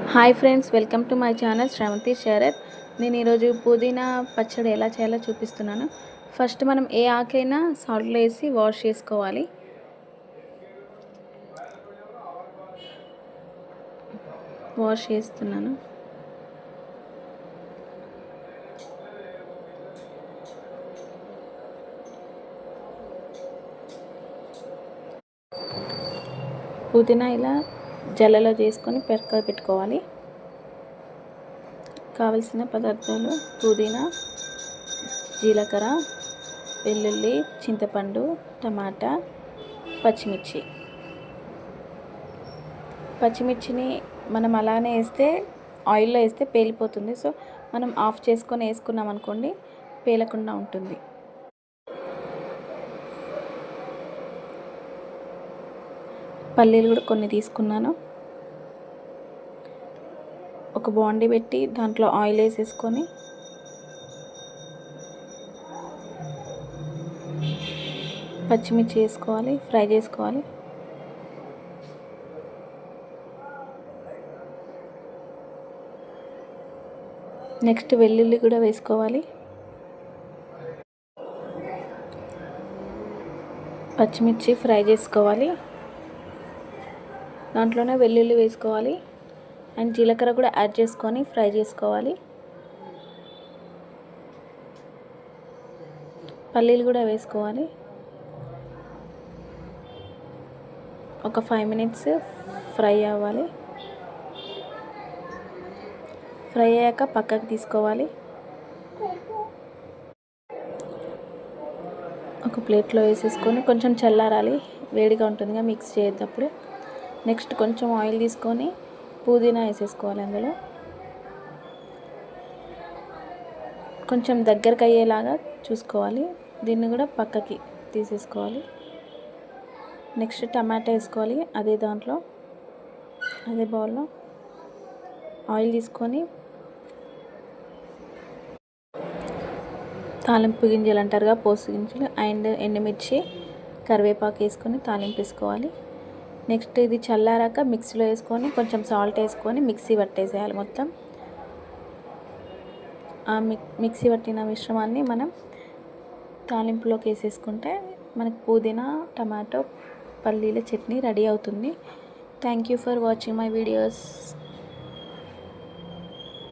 Hi friends, welcome to my channel Sravanthi Sharath. నేను ఈరోజు పుదీనా పచ్చడి ఎలా చేయాలో చూపిస్తున్నాను. ఫస్ట్ మనం ఏ ఆకైనా సాల్ట్లో వేసి వాష్ చేసుకోవాలి. వాష్ చేస్తున్నాను. పుదీనా ఇలా జల్లలో చేసుకొని పెట్టుకోవాలి. కావలసిన పదార్థాలు: పుదీనా, జీలకర్ర, వెల్లుల్లి, చింతపండు, టమాటా, పచ్చిమిర్చి. పచ్చిమిర్చిని మనం అలానే వేస్తే ఆయిల్లో వేస్తే పేలిపోతుంది. సో మనం ఆఫ్ చేసుకొని వేసుకున్నాం అనుకోండి, పేలకుండా ఉంటుంది. పల్లీలు కూడా కొన్ని తీసుకున్నాను. ఒక బాండీ పెట్టి దాంట్లో ఆయిల్ వేసేసుకొని పచ్చిమిర్చి వేసుకోవాలి, ఫ్రై చేసుకోవాలి. నెక్స్ట్ వెల్లుల్లి కూడా వేసుకోవాలి. పచ్చిమిర్చి ఫ్రై చేసుకోవాలి. దాంట్లోనే వెల్లుల్లి వేసుకోవాలి అండ్ జీలకర్ర కూడా యాడ్ చేసుకొని ఫ్రై చేసుకోవాలి. పల్లీలు కూడా వేసుకోవాలి. ఒక 5 minutes ఫ్రై అవ్వాలి. ఫ్రై అయ్యాక పక్కకు తీసుకోవాలి. ఒక ప్లేట్లో వేసేసుకొని కొంచెం చల్లారాలి, వేడిగా ఉంటుందిగా మిక్స్ చేసేటప్పుడు. నెక్స్ట్ కొంచెం ఆయిల్ తీసుకొని పుదీనా వేసేసుకోవాలి. అందులో కొంచెం దగ్గరకు అయ్యేలాగా చూసుకోవాలి. దీన్ని కూడా పక్కకి తీసేసుకోవాలి. నెక్స్ట్ టమాటా వేసుకోవాలి. అదే బౌల్లో ఆయిల్ తీసుకొని తాలింపు గింజలు అంటారుగా, పోసు గింజలు అండ్ ఎండుమిర్చి, కరివేపాకు వేసుకొని తాలింపు వేసుకోవాలి. నెక్స్ట్ ఇది చల్లారాక మిక్సీలో వేసుకొని కొంచెం సాల్ట్ వేసుకొని మిక్సీ పట్టేసేయాలి. మొత్తం ఆ మిక్సీ పట్టిన మిశ్రమాన్ని మనం తాలింపులోకి వేసేసుకుంటే మనకు పుదీనా, టమాటో, పల్లీల చట్నీ రెడీ అవుతుంది. Thank you for watching my videos.